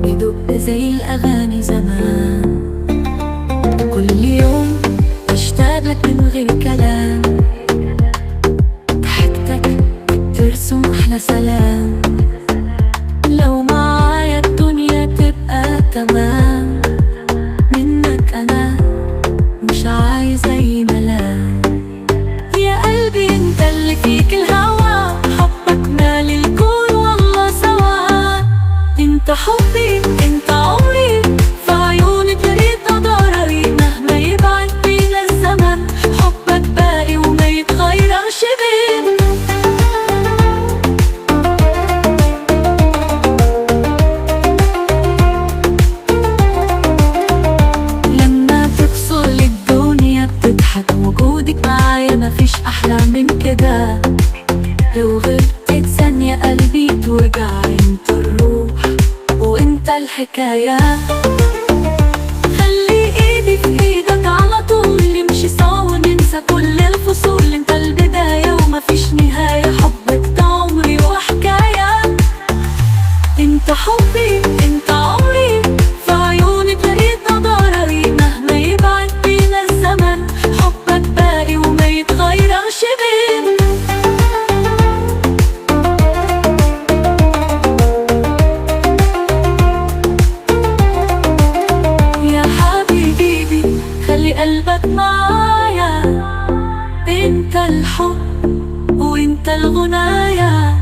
بدق زي الأغاني زمان. كل يوم أشتاق لك من غير كلام، ضحكتك ترسم أحلى سلام. لو معايا الدنيا تبقى تمام، منك أنا مش عايز أي ملام. يا قلبي انت اللي فيك الهوى، حبك مالي الكون والله سوا. انت حبي انت عمري، في عيونك لقيت ضرري. مهما يبعد بينا الزمن، حبك باقي وما يتغيرش بينا. لما تفصل الدنيا بتضحك، وجودك معايا مفيش أحلى من كده. لو غبت ثانية قلبي توجع، انت الروح وانت الحكاية. خلي ايدي في ايدك على طول، نمشي سوا وننسى كل الفصول. انت البداية ومفيش نهاية، حبك ده عمري وحكاية. انت حبي انت عمري، في عيونك لقيت ضرري. مهما يبعد بينا الزمن، حبك باقي وما يتغيرش بينا. خلي قلبك معايا، انت الحب وانت الغنايا.